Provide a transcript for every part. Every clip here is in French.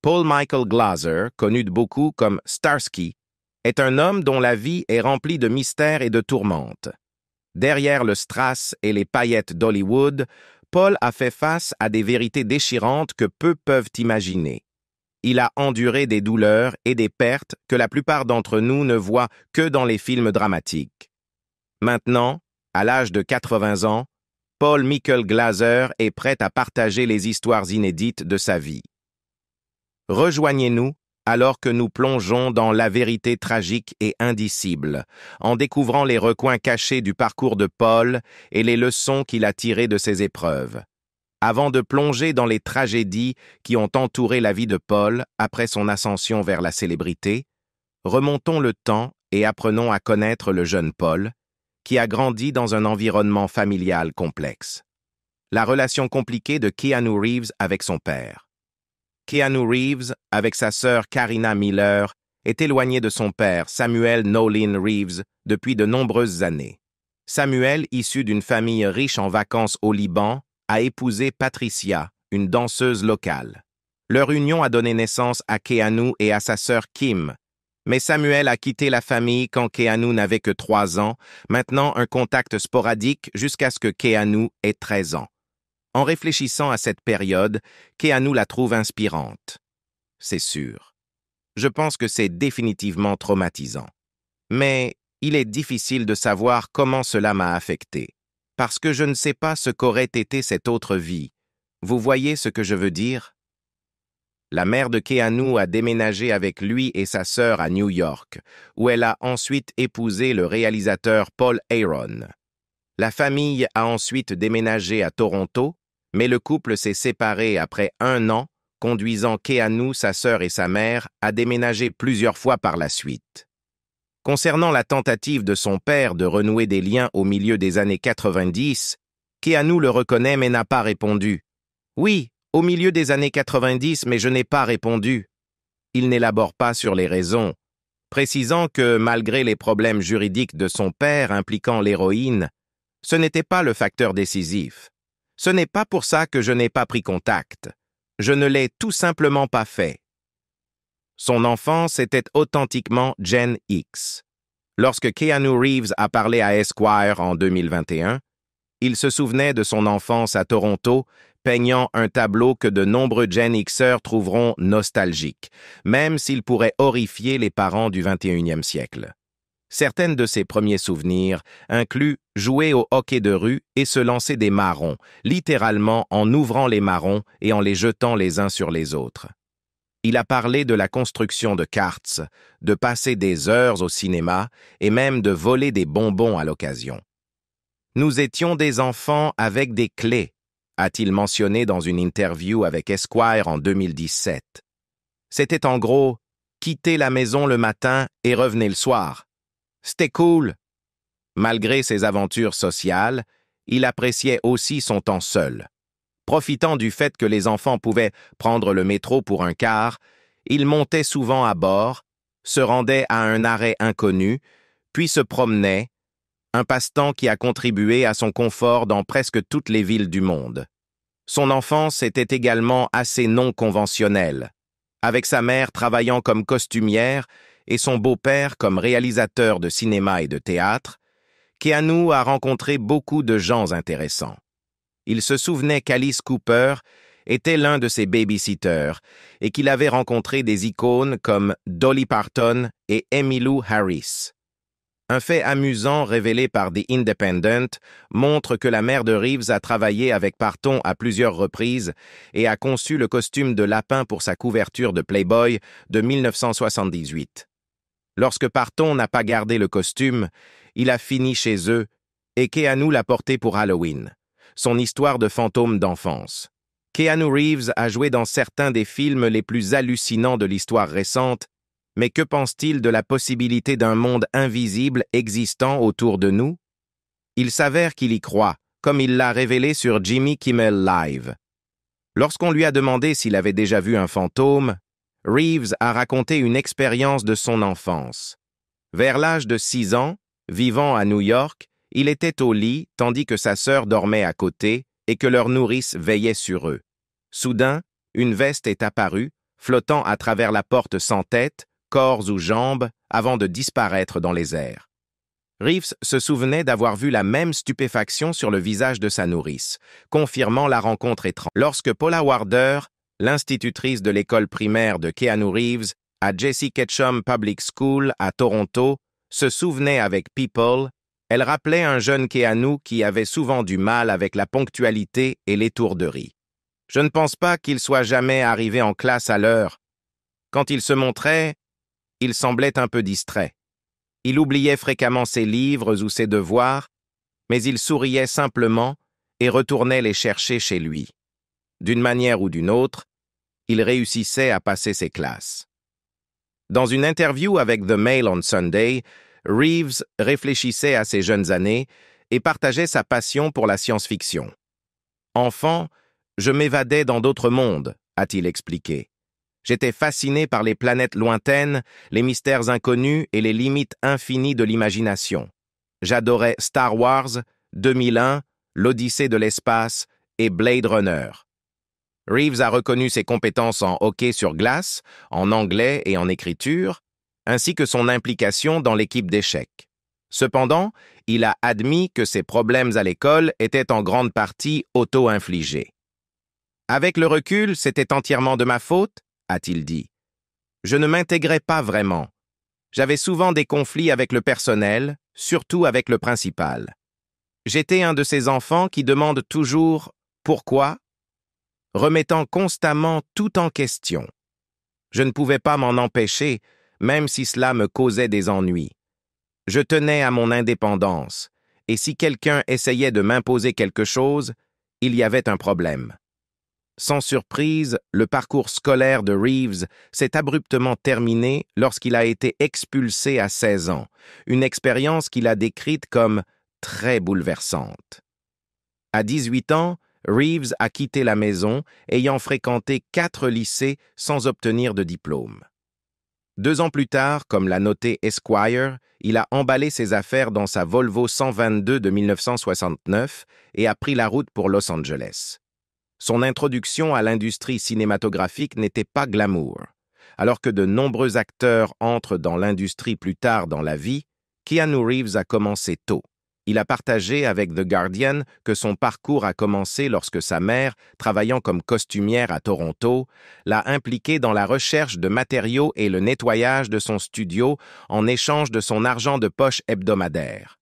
Paul Michael Glaser, connu de beaucoup comme Starsky, est un homme dont la vie est remplie de mystères et de tourmentes. Derrière le strass et les paillettes d'Hollywood, Paul a fait face à des vérités déchirantes que peu peuvent imaginer. Il a enduré des douleurs et des pertes que la plupart d'entre nous ne voient que dans les films dramatiques. Maintenant, à l'âge de 80 ans, Paul Michael Glaser est prêt à partager les histoires inédites de sa vie. Rejoignez-nous alors que nous plongeons dans la vérité tragique et indicible, en découvrant les recoins cachés du parcours de Paul et les leçons qu'il a tirées de ses épreuves. Avant de plonger dans les tragédies qui ont entouré la vie de Paul après son ascension vers la célébrité, remontons le temps et apprenons à connaître le jeune Paul, qui a grandi dans un environnement familial complexe. La relation compliquée de Keanu Reeves avec son père. Keanu Reeves, avec sa sœur Karina Miller, est éloigné de son père, Samuel Nolin Reeves, depuis de nombreuses années. Samuel, issu d'une famille riche en vacances au Liban, a épousé Patricia, une danseuse locale. Leur union a donné naissance à Keanu et à sa sœur Kim. Mais Samuel a quitté la famille quand Keanu n'avait que 3 ans, maintenant un contact sporadique jusqu'à ce que Keanu ait 13 ans. En réfléchissant à cette période, Keanu la trouve inspirante. C'est sûr. Je pense que c'est définitivement traumatisant. Mais il est difficile de savoir comment cela m'a affecté, parce que je ne sais pas ce qu'aurait été cette autre vie. Vous voyez ce que je veux dire? La mère de Keanu a déménagé avec lui et sa sœur à New York, où elle a ensuite épousé le réalisateur Paul Aaron. La famille a ensuite déménagé à Toronto, mais le couple s'est séparé après 1 an, conduisant Keanu, sa sœur et sa mère à déménager plusieurs fois par la suite. Concernant la tentative de son père de renouer des liens au milieu des années 90, Keanu le reconnaît mais n'a pas répondu. Oui, au milieu des années 90, mais je n'ai pas répondu. Il n'élabore pas sur les raisons, précisant que malgré les problèmes juridiques de son père impliquant l'héroïne, ce n'était pas le facteur décisif. Ce n'est pas pour ça que je n'ai pas pris contact. Je ne l'ai tout simplement pas fait. Son enfance était authentiquement Gen X. Lorsque Keanu Reeves a parlé à Esquire en 2021, il se souvenait de son enfance à Toronto, peignant un tableau que de nombreux Gen Xers trouveront nostalgique, même s'il pourrait horrifier les parents du 21e siècle. Certaines de ses premiers souvenirs incluent jouer au hockey de rue et se lancer des marrons, littéralement en ouvrant les marrons et en les jetant les uns sur les autres. Il a parlé de la construction de karts, de passer des heures au cinéma et même de voler des bonbons à l'occasion. Nous étions des enfants avec des clés, a-t-il mentionné dans une interview avec Esquire en 2017. C'était en gros « quitter la maison le matin et revenez le soir ». C'était cool. Malgré ses aventures sociales, il appréciait aussi son temps seul. Profitant du fait que les enfants pouvaient prendre le métro pour un quart, il montait souvent à bord, se rendait à un arrêt inconnu, puis se promenait, un passe-temps qui a contribué à son confort dans presque toutes les villes du monde. Son enfance était également assez non conventionnelle, avec sa mère travaillant comme costumière et son beau-père comme réalisateur de cinéma et de théâtre. Keanu a rencontré beaucoup de gens intéressants. Il se souvenait qu'Alice Cooper était l'un de ses babysitters et qu'il avait rencontré des icônes comme Dolly Parton et Emmylou Harris. Un fait amusant révélé par The Independent montre que la mère de Reeves a travaillé avec Parton à plusieurs reprises et a conçu le costume de lapin pour sa couverture de Playboy de 1978. Lorsque Parton n'a pas gardé le costume, il a fini chez eux et Keanu l'a porté pour Halloween, son histoire de fantôme d'enfance. Keanu Reeves a joué dans certains des films les plus hallucinants de l'histoire récente, mais que pense-t-il de la possibilité d'un monde invisible existant autour de nous? Il s'avère qu'il y croit, comme il l'a révélé sur Jimmy Kimmel Live. Lorsqu'on lui a demandé s'il avait déjà vu un fantôme, Reeves a raconté une expérience de son enfance. Vers l'âge de 6 ans, vivant à New York, il était au lit tandis que sa sœur dormait à côté et que leur nourrice veillait sur eux. Soudain, une veste est apparue, flottant à travers la porte sans tête, corps ou jambes, avant de disparaître dans les airs. Reeves se souvenait d'avoir vu la même stupéfaction sur le visage de sa nourrice, confirmant la rencontre étrange. Lorsque Paula Warder, l'institutrice de l'école primaire de Keanu Reeves à Jesse Ketchum Public School à Toronto, se souvenait avec People, elle rappelait un jeune Keanu qui avait souvent du mal avec la ponctualité et l'étourderie. « Je ne pense pas qu'il soit jamais arrivé en classe à l'heure. Quand il se montrait, il semblait un peu distrait. Il oubliait fréquemment ses livres ou ses devoirs, mais il souriait simplement et retournait les chercher chez lui. D'une manière ou d'une autre, il réussissait à passer ses classes. » Dans une interview avec The Mail on Sunday, Reeves réfléchissait à ses jeunes années et partageait sa passion pour la science-fiction. « Enfant, je m'évadais dans d'autres mondes, a-t-il expliqué. J'étais fasciné par les planètes lointaines, les mystères inconnus et les limites infinies de l'imagination. J'adorais Star Wars, 2001, l'Odyssée de l'espace et Blade Runner. » Reeves a reconnu ses compétences en hockey sur glace, en anglais et en écriture, ainsi que son implication dans l'équipe d'échecs. Cependant, il a admis que ses problèmes à l'école étaient en grande partie auto-infligés. « Avec le recul, c'était entièrement de ma faute ?» a-t-il dit. « Je ne m'intégrais pas vraiment. J'avais souvent des conflits avec le personnel, surtout avec le principal. J'étais un de ces enfants qui demandent toujours « pourquoi ?» remettant constamment tout en question. Je ne pouvais pas m'en empêcher, même si cela me causait des ennuis. Je tenais à mon indépendance, et si quelqu'un essayait de m'imposer quelque chose, il y avait un problème. Sans surprise, le parcours scolaire de Reeves s'est abruptement terminé lorsqu'il a été expulsé à 16 ans, une expérience qu'il a décrite comme très bouleversante. À 18 ans, Reeves a quitté la maison, ayant fréquenté 4 lycées sans obtenir de diplôme. 2 ans plus tard, comme l'a noté Esquire, il a emballé ses affaires dans sa Volvo 122 de 1969 et a pris la route pour Los Angeles. Son introduction à l'industrie cinématographique n'était pas glamour. Alors que de nombreux acteurs entrent dans l'industrie plus tard dans la vie, Keanu Reeves a commencé tôt. Il a partagé avec The Guardian que son parcours a commencé lorsque sa mère, travaillant comme costumière à Toronto, l'a impliqué dans la recherche de matériaux et le nettoyage de son studio en échange de son argent de poche hebdomadaire.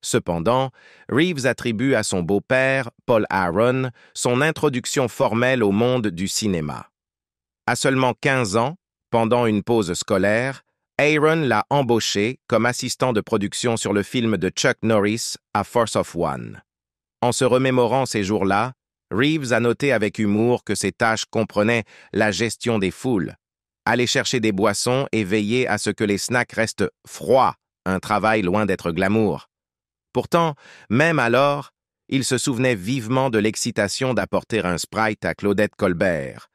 Cependant, Reeves attribue à son beau-père, Paul Aaron, son introduction formelle au monde du cinéma. À seulement 15 ans, pendant une pause scolaire, Aaron l'a embauché comme assistant de production sur le film de Chuck Norris, A Force of One. En se remémorant ces jours-là, Reeves a noté avec humour que ses tâches comprenaient la gestion des foules, aller chercher des boissons et veiller à ce que les snacks restent froids, un travail loin d'être glamour. Pourtant, même alors, il se souvenait vivement de l'excitation d'apporter un Sprite à Claudette Colbert.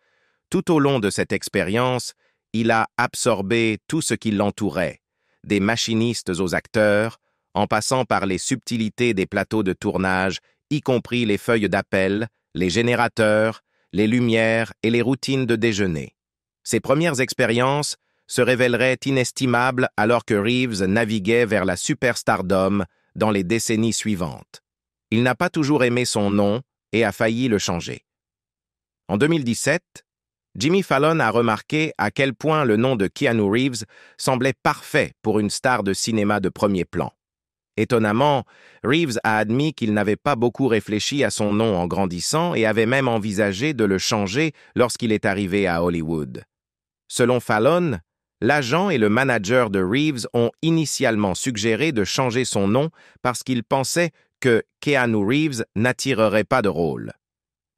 Tout au long de cette expérience, il a absorbé tout ce qui l'entourait, des machinistes aux acteurs, en passant par les subtilités des plateaux de tournage, y compris les feuilles d'appel, les générateurs, les lumières et les routines de déjeuner. Ses premières expériences se révéleraient inestimables alors que Reeves naviguait vers la superstardom dans les décennies suivantes. Il n'a pas toujours aimé son nom et a failli le changer. En 2017, Jimmy Fallon a remarqué à quel point le nom de Keanu Reeves semblait parfait pour une star de cinéma de premier plan. Étonnamment, Reeves a admis qu'il n'avait pas beaucoup réfléchi à son nom en grandissant et avait même envisagé de le changer lorsqu'il est arrivé à Hollywood. Selon Fallon, l'agent et le manager de Reeves ont initialement suggéré de changer son nom parce qu'ils pensaient que Keanu Reeves n'attirerait pas de rôle.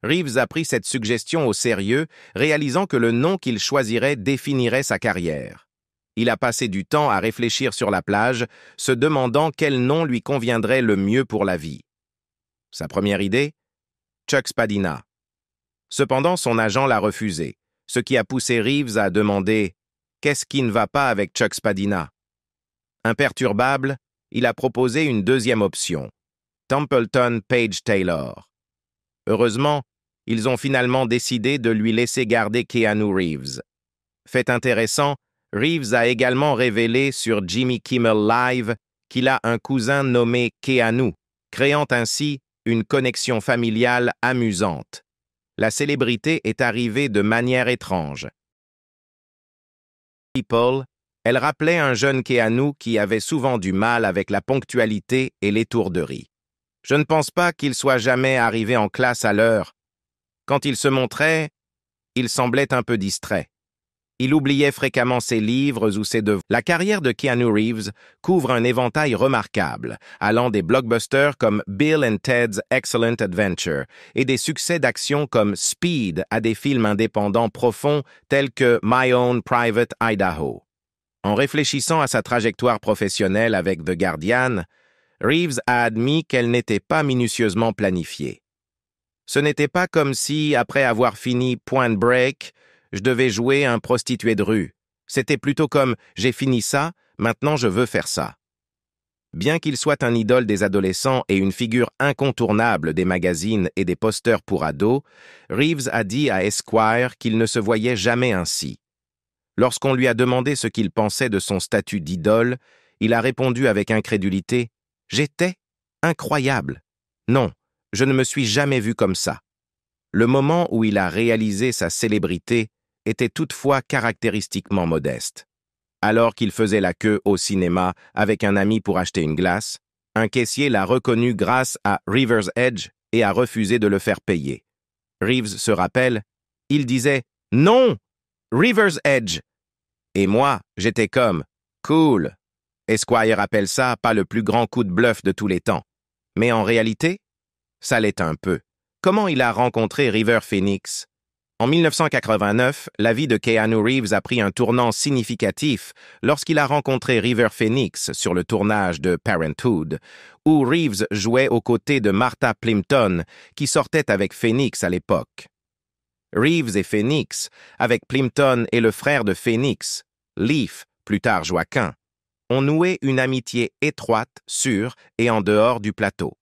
Reeves a pris cette suggestion au sérieux, réalisant que le nom qu'il choisirait définirait sa carrière. Il a passé du temps à réfléchir sur la plage, se demandant quel nom lui conviendrait le mieux pour la vie. Sa première idée? Chuck Spadina. Cependant, son agent l'a refusé, ce qui a poussé Reeves à demander « Qu'est-ce qui ne va pas avec Chuck Spadina ?» Imperturbable, il a proposé une deuxième option, Templeton Page Taylor. Heureusement, ils ont finalement décidé de lui laisser garder Keanu Reeves, Fait intéressant, Reeves a également révélé sur Jimmy Kimmel Live qu'il a un cousin nommé Keanu, créant ainsi une connexion familiale amusante. La célébrité est arrivée de manière étrange. People, elle rappelait un jeune Keanu qui avait souvent du mal avec la ponctualité et l'étourderie. Je ne pense pas qu'il soit jamais arrivé en classe à l'heure. Quand il se montrait, il semblait un peu distrait. Il oubliait fréquemment ses livres ou ses devoirs. La carrière de Keanu Reeves couvre un éventail remarquable, allant des blockbusters comme Bill and Ted's Excellent Adventure et des succès d'action comme Speed à des films indépendants profonds tels que My Own Private Idaho. En réfléchissant à sa trajectoire professionnelle avec The Guardian, Reeves a admis qu'elle n'était pas minutieusement planifiée. Ce n'était pas comme si, après avoir fini Point Break, je devais jouer un prostitué de rue. C'était plutôt comme « j'ai fini ça, maintenant je veux faire ça ». Bien qu'il soit un idole des adolescents et une figure incontournable des magazines et des posters pour ados, Reeves a dit à Esquire qu'il ne se voyait jamais ainsi. Lorsqu'on lui a demandé ce qu'il pensait de son statut d'idole, il a répondu avec incrédulité « J'étais incroyable. Non, je ne me suis jamais vu comme ça ». Le moment où il a réalisé sa célébrité était toutefois caractéristiquement modeste. Alors qu'il faisait la queue au cinéma avec un ami pour acheter une glace, un caissier l'a reconnu grâce à River's Edge et a refusé de le faire payer. Reeves se rappelle, il disait « Non, River's Edge !» Et moi, j'étais comme « Cool !» Esquire appelle ça pas le plus grand coup de bluff de tous les temps. Mais en réalité, ça l'est un peu. Comment il a rencontré River Phoenix? En 1989, la vie de Keanu Reeves a pris un tournant significatif lorsqu'il a rencontré River Phoenix sur le tournage de Parenthood, où Reeves jouait aux côtés de Martha Plimpton, qui sortait avec Phoenix à l'époque. Reeves et Phoenix, avec Plimpton et le frère de Phoenix, Leaf, plus tard Joaquin, ont noué une amitié étroite sur et en dehors du plateau.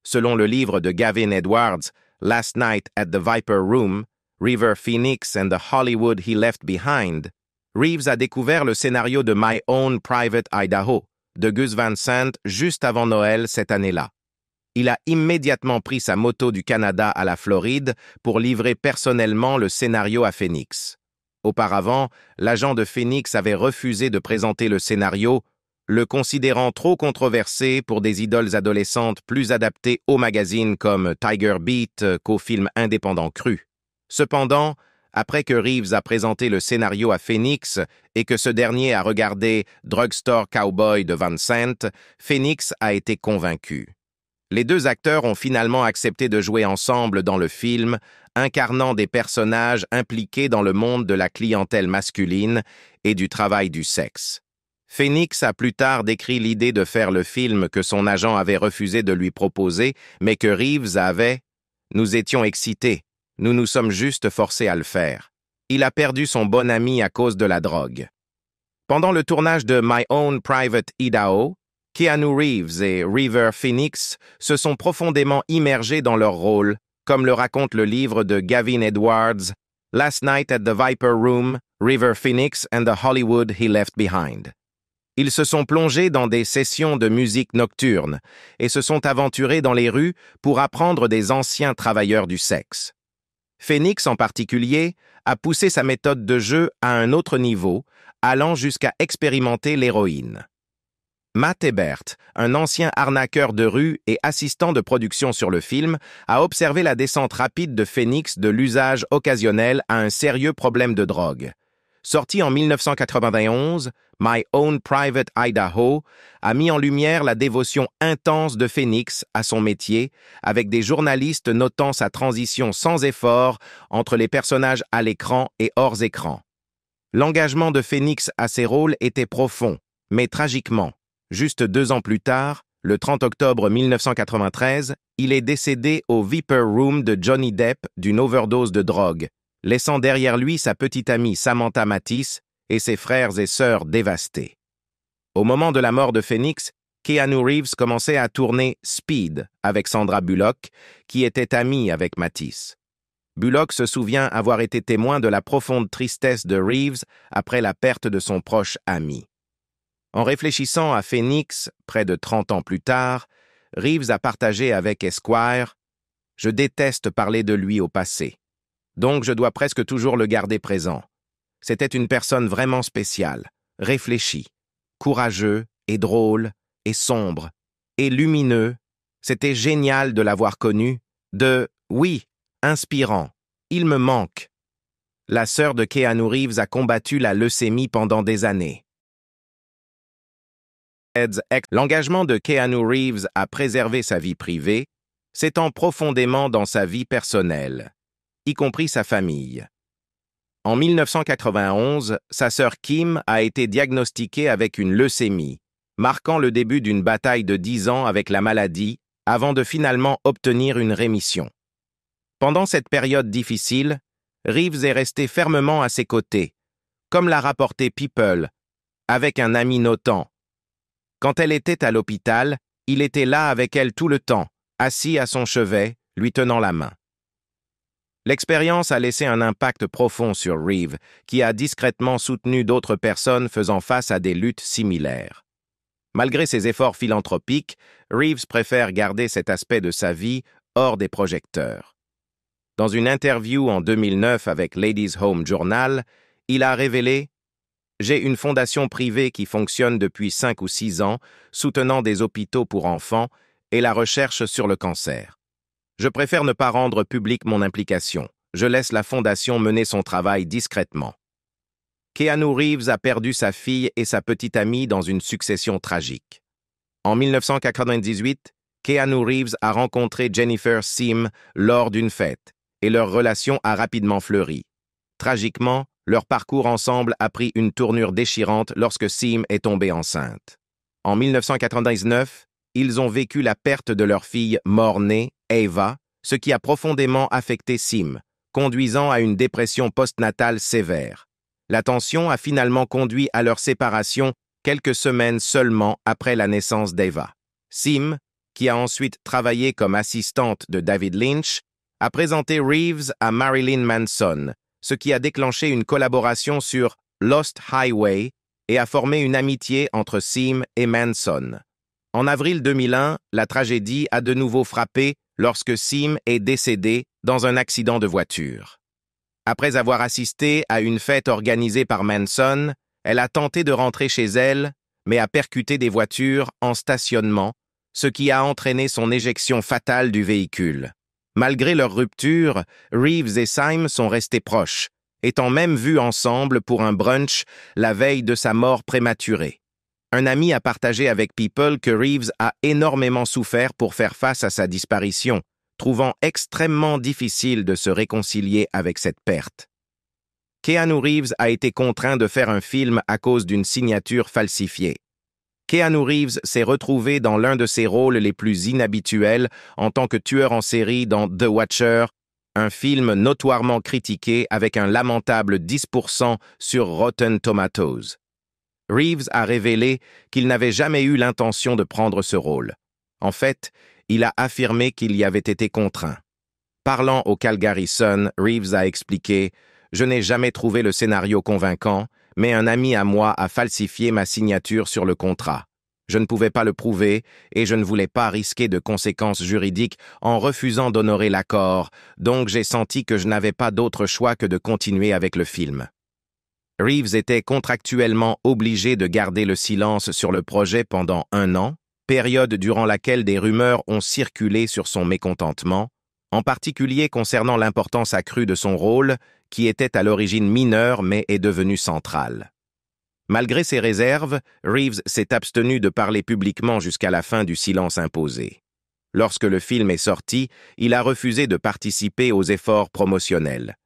Selon le livre de Gavin Edwards, Last Night at the Viper Room, River Phoenix and the Hollywood He Left Behind, Reeves a découvert le scénario de My Own Private Idaho de Gus Van Sant juste avant Noël cette année-là. Il a immédiatement pris sa moto du Canada à la Floride pour livrer personnellement le scénario à Phoenix. Auparavant, l'agent de Phoenix avait refusé de présenter le scénario, le considérant trop controversé pour des idoles adolescentes plus adaptées aux magazines comme Tiger Beat qu'aux films indépendants crus. Cependant, après que Reeves a présenté le scénario à Phoenix et que ce dernier a regardé Drugstore Cowboy de Van Sant, Phoenix a été convaincu. Les deux acteurs ont finalement accepté de jouer ensemble dans le film, incarnant des personnages impliqués dans le monde de la clientèle masculine et du travail du sexe. Phoenix a plus tard décrit l'idée de faire le film que son agent avait refusé de lui proposer, mais que Reeves avait « Nous étions excités, nous nous sommes juste forcés à le faire. Il a perdu son bon ami à cause de la drogue. » Pendant le tournage de My Own Private Idaho, Keanu Reeves et River Phoenix se sont profondément immergés dans leur rôle, comme le raconte le livre de Gavin Edwards, Last Night at the Viper Room, River Phoenix and the Hollywood He Left Behind. Ils se sont plongés dans des sessions de musique nocturne et se sont aventurés dans les rues pour apprendre des anciens travailleurs du sexe. Phoenix, en particulier, a poussé sa méthode de jeu à un autre niveau, allant jusqu'à expérimenter l'héroïne. Matt Ebert, un ancien arnaqueur de rue et assistant de production sur le film, a observé la descente rapide de Phoenix de l'usage occasionnel à un sérieux problème de drogue. Sorti en 1991, My Own Private Idaho a mis en lumière la dévotion intense de Phoenix à son métier, avec des journalistes notant sa transition sans effort entre les personnages à l'écran et hors écran. L'engagement de Phoenix à ses rôles était profond, mais tragiquement. Juste 2 ans plus tard, le 30 octobre 1993, il est décédé au Viper Room de Johnny Depp d'une overdose de drogue, laissant derrière lui sa petite amie Samantha Mathis et ses frères et sœurs dévastés. Au moment de la mort de Phoenix, Keanu Reeves commençait à tourner Speed avec Sandra Bullock, qui était amie avec Mathis. Bullock se souvient avoir été témoin de la profonde tristesse de Reeves après la perte de son proche ami. En réfléchissant à Phoenix, près de 30 ans plus tard, Reeves a partagé avec Esquire « Je déteste parler de lui au passé, donc je dois presque toujours le garder présent. C'était une personne vraiment spéciale, réfléchie, courageux et drôle et sombre et lumineux. C'était génial de l'avoir connu, oui, inspirant. Il me manque. » La sœur de Keanu Reeves a combattu la leucémie pendant des années. L'engagement de Keanu Reeves à préserver sa vie privée s'étend profondément dans sa vie personnelle, y compris sa famille. En 1991, sa sœur Kim a été diagnostiquée avec une leucémie, marquant le début d'une bataille de 10 ans avec la maladie avant de finalement obtenir une rémission. Pendant cette période difficile, Reeves est resté fermement à ses côtés, comme l'a rapporté People, avec un ami notant. Quand elle était à l'hôpital, il était là avec elle tout le temps, assis à son chevet, lui tenant la main. L'expérience a laissé un impact profond sur Reeves, qui a discrètement soutenu d'autres personnes faisant face à des luttes similaires. Malgré ses efforts philanthropiques, Reeves préfère garder cet aspect de sa vie hors des projecteurs. Dans une interview en 2009 avec Ladies Home Journal, il a révélé « J'ai une fondation privée qui fonctionne depuis 5 ou 6 ans, soutenant des hôpitaux pour enfants et la recherche sur le cancer. Je préfère ne pas rendre publique mon implication. Je laisse la fondation mener son travail discrètement. » Keanu Reeves a perdu sa fille et sa petite amie dans une succession tragique. En 1998, Keanu Reeves a rencontré Jennifer Sim lors d'une fête, et leur relation a rapidement fleuri. Tragiquement, leur parcours ensemble a pris une tournure déchirante lorsque Sim est tombée enceinte. En 1999, ils ont vécu la perte de leur fille mort-née, Ava, ce qui a profondément affecté Sim, conduisant à une dépression postnatale sévère. La tension a finalement conduit à leur séparation quelques semaines seulement après la naissance d'Ava. Sim, qui a ensuite travaillé comme assistante de David Lynch, a présenté Reeves à Marilyn Manson, ce qui a déclenché une collaboration sur Lost Highway et a formé une amitié entre Sim et Manson. En avril 2001, la tragédie a de nouveau frappé lorsque Sim est décédée dans un accident de voiture. Après avoir assisté à une fête organisée par Manson, elle a tenté de rentrer chez elle, mais a percuté des voitures en stationnement, ce qui a entraîné son éjection fatale du véhicule. Malgré leur rupture, Reeves et Sim sont restés proches, étant même vus ensemble pour un brunch la veille de sa mort prématurée. Un ami a partagé avec People que Reeves a énormément souffert pour faire face à sa disparition, trouvant extrêmement difficile de se réconcilier avec cette perte. Keanu Reeves a été contraint de faire un film à cause d'une signature falsifiée. Keanu Reeves s'est retrouvé dans l'un de ses rôles les plus inhabituels en tant que tueur en série dans The Watcher, un film notoirement critiqué avec un lamentable 10% sur Rotten Tomatoes. Reeves a révélé qu'il n'avait jamais eu l'intention de prendre ce rôle. En fait, il a affirmé qu'il y avait été contraint. Parlant au Calgary Sun, Reeves a expliqué « Je n'ai jamais trouvé le scénario convaincant, mais un ami à moi a falsifié ma signature sur le contrat. Je ne pouvais pas le prouver et je ne voulais pas risquer de conséquences juridiques en refusant d'honorer l'accord, donc j'ai senti que je n'avais pas d'autre choix que de continuer avec le film. » Reeves était contractuellement obligé de garder le silence sur le projet pendant 1 an, période durant laquelle des rumeurs ont circulé sur son mécontentement, en particulier concernant l'importance accrue de son rôle, qui était à l'origine mineur mais est devenu central. Malgré ses réserves, Reeves s'est abstenu de parler publiquement jusqu'à la fin du silence imposé. Lorsque le film est sorti, il a refusé de participer aux efforts promotionnels.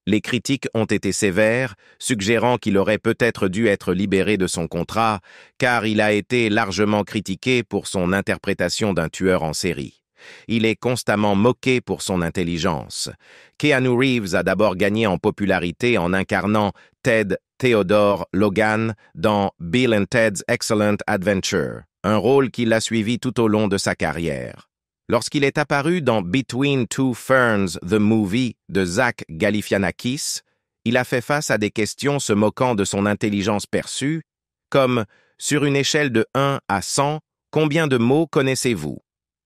Les critiques ont été sévères, suggérant qu'il aurait peut-être dû être libéré de son contrat, car il a été largement critiqué pour son interprétation d'un tueur en série. Il est constamment moqué pour son intelligence. Keanu Reeves a d'abord gagné en popularité en incarnant Ted Theodore Logan dans Bill and Ted's Excellent Adventure, un rôle qui l'a suivi tout au long de sa carrière. Lorsqu'il est apparu dans Between Two Ferns, the Movie de Zach Galifianakis, il a fait face à des questions se moquant de son intelligence perçue, comme « Sur une échelle de 1 à 100, combien de mots connaissez-vous »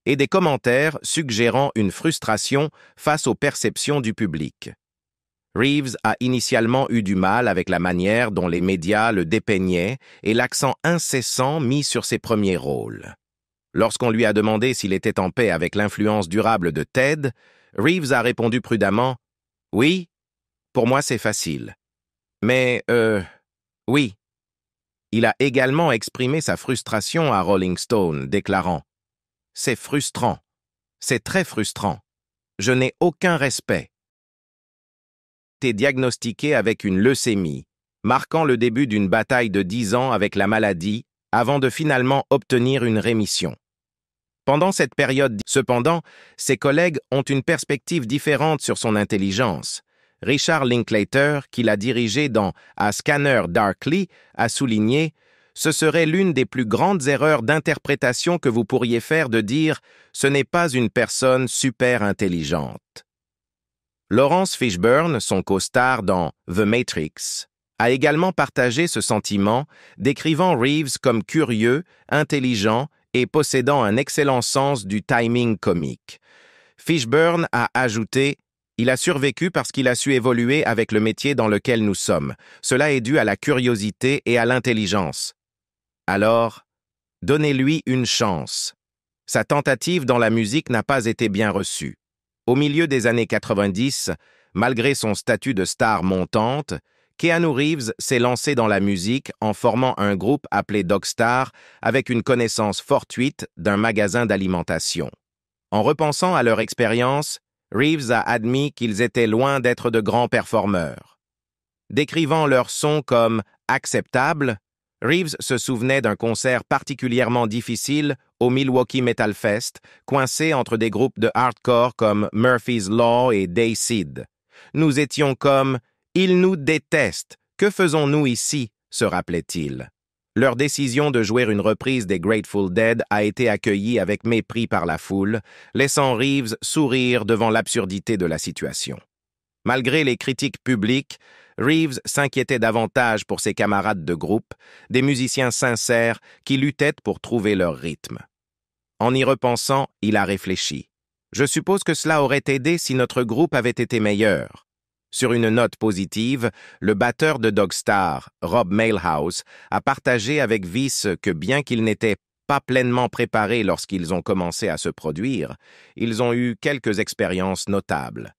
et des commentaires suggérant une frustration face aux perceptions du public. Reeves a initialement eu du mal avec la manière dont les médias le dépeignaient et l'accent incessant mis sur ses premiers rôles. Lorsqu'on lui a demandé s'il était en paix avec l'influence durable de Ted, Reeves a répondu prudemment « Oui, pour moi c'est facile. Mais, oui. » Il a également exprimé sa frustration à Rolling Stone, déclarant « C'est frustrant. C'est très frustrant. Je n'ai aucun respect. » Il a été diagnostiqué avec une leucémie, marquant le début d'une bataille de 10 ans avec la maladie avant de finalement obtenir une rémission. Pendant cette période, cependant, ses collègues ont une perspective différente sur son intelligence. Richard Linklater, qui l'a dirigé dans A Scanner Darkly, a souligné « Ce serait l'une des plus grandes erreurs d'interprétation que vous pourriez faire de dire « ce n'est pas une personne super intelligente ». Laurence Fishburne, son co-star dans The Matrix, a également partagé ce sentiment, décrivant Reeves comme curieux, intelligent et possédant un excellent sens du timing comique. Fishburne a ajouté « Il a survécu parce qu'il a su évoluer avec le métier dans lequel nous sommes. Cela est dû à la curiosité et à l'intelligence. Alors, donnez-lui une chance. Sa tentative dans la musique n'a pas été bien reçue. Au milieu des années 90, malgré son statut de star montante, Keanu Reeves s'est lancé dans la musique en formant un groupe appelé Dogstar avec une connaissance fortuite d'un magasin d'alimentation. En repensant à leur expérience, Reeves a admis qu'ils étaient loin d'être de grands performeurs. Décrivant leur son comme « acceptable », Reeves se souvenait d'un concert particulièrement difficile au Milwaukee Metal Fest, coincé entre des groupes de hardcore comme Murphy's Law et Dayseed. « Nous étions comme « Ils nous détestent. Que faisons-nous ici ?» se rappelait-il. Leur décision de jouer une reprise des Grateful Dead a été accueillie avec mépris par la foule, laissant Reeves sourire devant l'absurdité de la situation. Malgré les critiques publiques, Reeves s'inquiétait davantage pour ses camarades de groupe, des musiciens sincères qui luttaient pour trouver leur rythme. En y repensant, il a réfléchi. « Je suppose que cela aurait aidé si notre groupe avait été meilleur. » Sur une note positive, le batteur de Dogstar, Rob Mailhouse, a partagé avec Vice que bien qu'ils n'étaient pas pleinement préparés lorsqu'ils ont commencé à se produire, ils ont eu quelques expériences notables.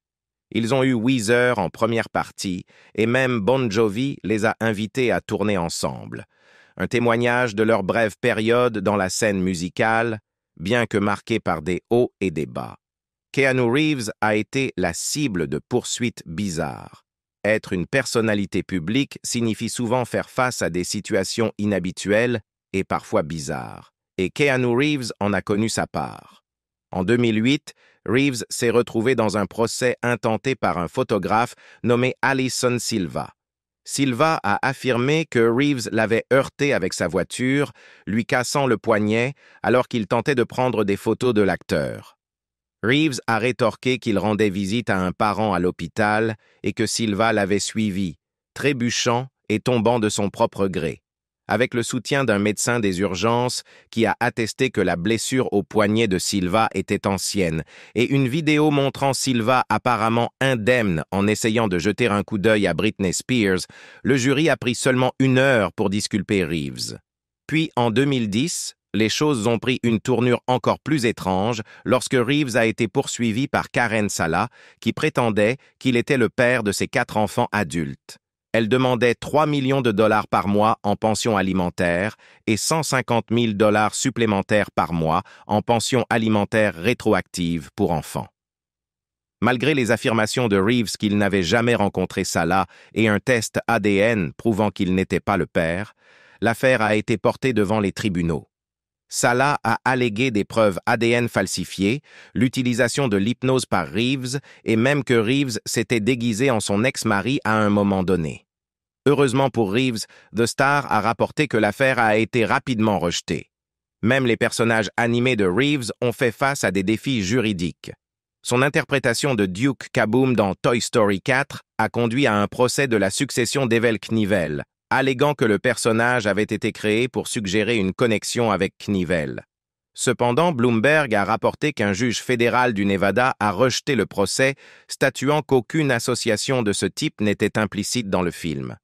Ils ont eu Weezer en première partie et même Bon Jovi les a invités à tourner ensemble. Un témoignage de leur brève période dans la scène musicale, bien que marquée par des hauts et des bas. Keanu Reeves a été la cible de poursuites bizarres. Être une personnalité publique signifie souvent faire face à des situations inhabituelles et parfois bizarres. Et Keanu Reeves en a connu sa part. En 2008, Reeves s'est retrouvé dans un procès intenté par un photographe nommé Alison Silva. Silva a affirmé que Reeves l'avait heurté avec sa voiture, lui cassant le poignet alors qu'il tentait de prendre des photos de l'acteur. Reeves a rétorqué qu'il rendait visite à un parent à l'hôpital et que Silva l'avait suivi, trébuchant et tombant de son propre gré, avec le soutien d'un médecin des urgences qui a attesté que la blessure au poignet de Silva était ancienne, et une vidéo montrant Silva apparemment indemne en essayant de jeter un coup d'œil à Britney Spears. Le jury a pris seulement 1 heure pour disculper Reeves. Puis, en 2010, les choses ont pris une tournure encore plus étrange lorsque Reeves a été poursuivi par Karen Sala, qui prétendait qu'il était le père de ses 4 enfants adultes. Elle demandait 3 millions de dollars par mois en pension alimentaire et 150 000 dollars supplémentaires par mois en pension alimentaire rétroactive pour enfants. Malgré les affirmations de Reeves qu'il n'avait jamais rencontré Sala et un test ADN prouvant qu'il n'était pas le père, l'affaire a été portée devant les tribunaux. Sala a allégué des preuves ADN falsifiées, l'utilisation de l'hypnose par Reeves et même que Reeves s'était déguisé en son ex-mari à un moment donné. Heureusement pour Reeves, The Star a rapporté que l'affaire a été rapidement rejetée. Même les personnages animés de Reeves ont fait face à des défis juridiques. Son interprétation de Duke Kaboom dans Toy Story 4 a conduit à un procès de la succession d'Evel Knievel, alléguant que le personnage avait été créé pour suggérer une connexion avec Knievel. Cependant, Bloomberg a rapporté qu'un juge fédéral du Nevada a rejeté le procès, statuant qu'aucune association de ce type n'était implicite dans le film.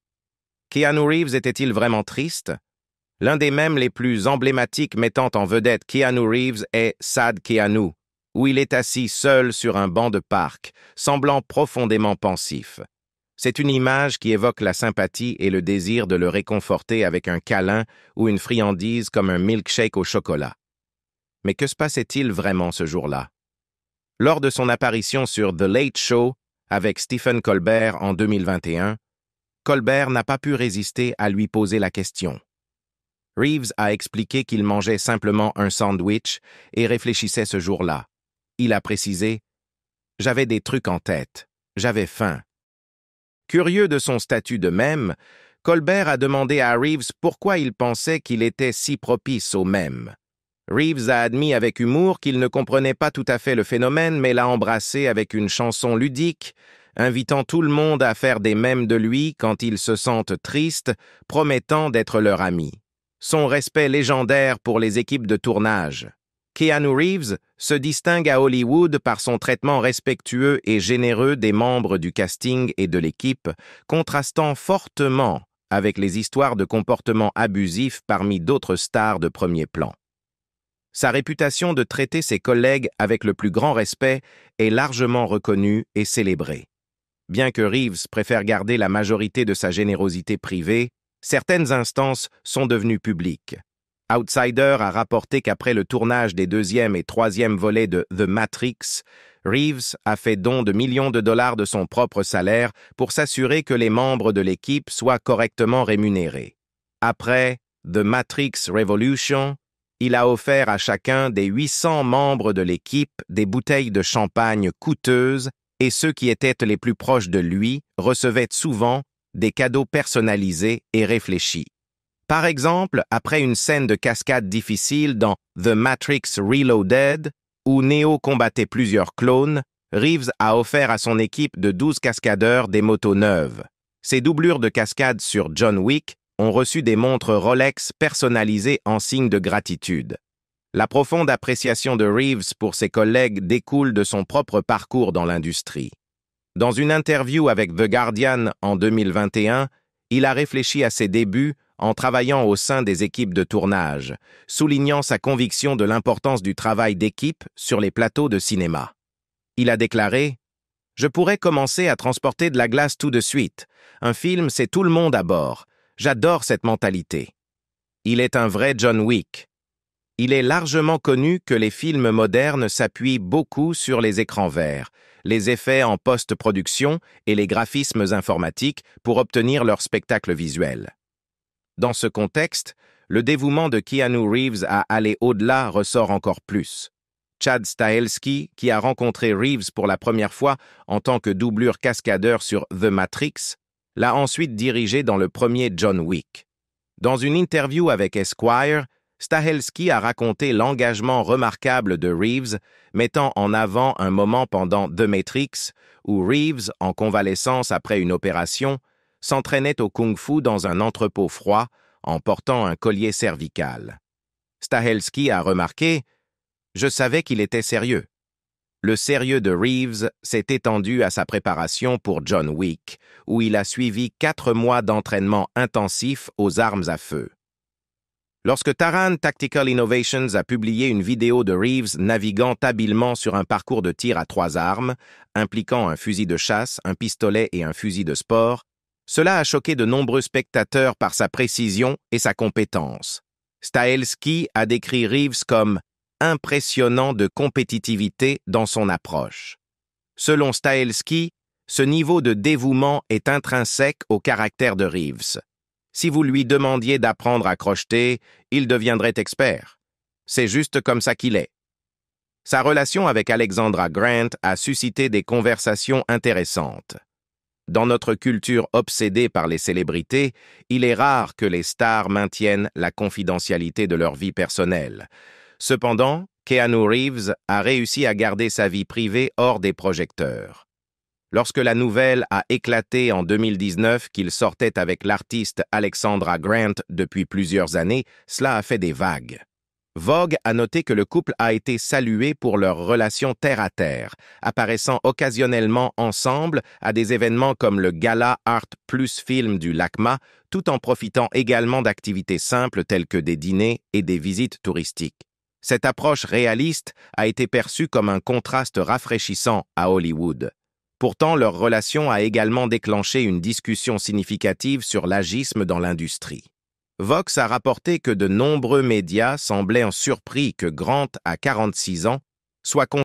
Keanu Reeves était-il vraiment triste? L'un des mèmes les plus emblématiques mettant en vedette Keanu Reeves est Sad Keanu, où il est assis seul sur un banc de parc, semblant profondément pensif. C'est une image qui évoque la sympathie et le désir de le réconforter avec un câlin ou une friandise comme un milkshake au chocolat. Mais que se passait-il vraiment ce jour-là? Lors de son apparition sur The Late Show avec Stephen Colbert en 2021, Colbert n'a pas pu résister à lui poser la question. Reeves a expliqué qu'il mangeait simplement un sandwich et réfléchissait ce jour-là. Il a précisé « J'avais des trucs en tête, j'avais faim ». Curieux de son statut de mème, Colbert a demandé à Reeves pourquoi il pensait qu'il était si propice au mème. Reeves a admis avec humour qu'il ne comprenait pas tout à fait le phénomène, mais l'a embrassé avec une chanson ludique, invitant tout le monde à faire des mèmes de lui quand ils se sentent tristes, promettant d'être leur ami. Son respect légendaire pour les équipes de tournage. Keanu Reeves se distingue à Hollywood par son traitement respectueux et généreux des membres du casting et de l'équipe, contrastant fortement avec les histoires de comportements abusifs parmi d'autres stars de premier plan. Sa réputation de traiter ses collègues avec le plus grand respect est largement reconnue et célébrée. Bien que Reeves préfère garder la majorité de sa générosité privée, certaines instances sont devenues publiques. Outsider a rapporté qu'après le tournage des deuxième et troisième volets de The Matrix, Reeves a fait don de millions de dollars de son propre salaire pour s'assurer que les membres de l'équipe soient correctement rémunérés. Après The Matrix Revolution, il a offert à chacun des 800 membres de l'équipe des bouteilles de champagne coûteuses et ceux qui étaient les plus proches de lui recevaient souvent des cadeaux personnalisés et réfléchis. Par exemple, après une scène de cascade difficile dans The Matrix Reloaded, où Neo combattait plusieurs clones, Reeves a offert à son équipe de 12 cascadeurs des motos neuves. Ces doublures de cascade sur John Wick ont reçu des montres Rolex personnalisées en signe de gratitude. La profonde appréciation de Reeves pour ses collègues découle de son propre parcours dans l'industrie. Dans une interview avec The Guardian en 2021, il a réfléchi à ses débuts en travaillant au sein des équipes de tournage, soulignant sa conviction de l'importance du travail d'équipe sur les plateaux de cinéma. Il a déclaré « Je pourrais commencer à transporter de la glace tout de suite. Un film, c'est tout le monde à bord. J'adore cette mentalité. » Il est un vrai John Wick. Il est largement connu que les films modernes s'appuient beaucoup sur les écrans verts, les effets en post-production et les graphismes informatiques pour obtenir leur spectacle visuel. Dans ce contexte, le dévouement de Keanu Reeves à aller au-delà ressort encore plus. Chad Stahelski, qui a rencontré Reeves pour la première fois en tant que doublure cascadeur sur The Matrix, l'a ensuite dirigé dans le premier John Wick. Dans une interview avec Esquire, Stahelski a raconté l'engagement remarquable de Reeves, mettant en avant un moment pendant The Matrix où Reeves, en convalescence après une opération, s'entraînait au kung-fu dans un entrepôt froid en portant un collier cervical. Stahelski a remarqué « Je savais qu'il était sérieux ». Le sérieux de Reeves s'est étendu à sa préparation pour John Wick, où il a suivi 4 mois d'entraînement intensif aux armes à feu. Lorsque Taran Tactical Innovations a publié une vidéo de Reeves naviguant habilement sur un parcours de tir à 3 armes, impliquant un fusil de chasse, un pistolet et un fusil de sport, cela a choqué de nombreux spectateurs par sa précision et sa compétence. Stahelski a décrit Reeves comme impressionnant de compétitivité dans son approche. Selon Stahelski, ce niveau de dévouement est intrinsèque au caractère de Reeves. Si vous lui demandiez d'apprendre à crocheter, il deviendrait expert. C'est juste comme ça qu'il est. Sa relation avec Alexandra Grant a suscité des conversations intéressantes. Dans notre culture obsédée par les célébrités, il est rare que les stars maintiennent la confidentialité de leur vie personnelle. Cependant, Keanu Reeves a réussi à garder sa vie privée hors des projecteurs. Lorsque la nouvelle a éclaté en 2019 qu'il sortait avec l'artiste Alexandra Grant depuis plusieurs années, cela a fait des vagues. Vogue a noté que le couple a été salué pour leur relation terre-à-terre, apparaissant occasionnellement ensemble à des événements comme le Gala Art Plus Film du LACMA, tout en profitant également d'activités simples telles que des dîners et des visites touristiques. Cette approche réaliste a été perçue comme un contraste rafraîchissant à Hollywood. Pourtant, leur relation a également déclenché une discussion significative sur l'agisme dans l'industrie. Vox a rapporté que de nombreux médias semblaient surpris que Grant, à 46 ans, soit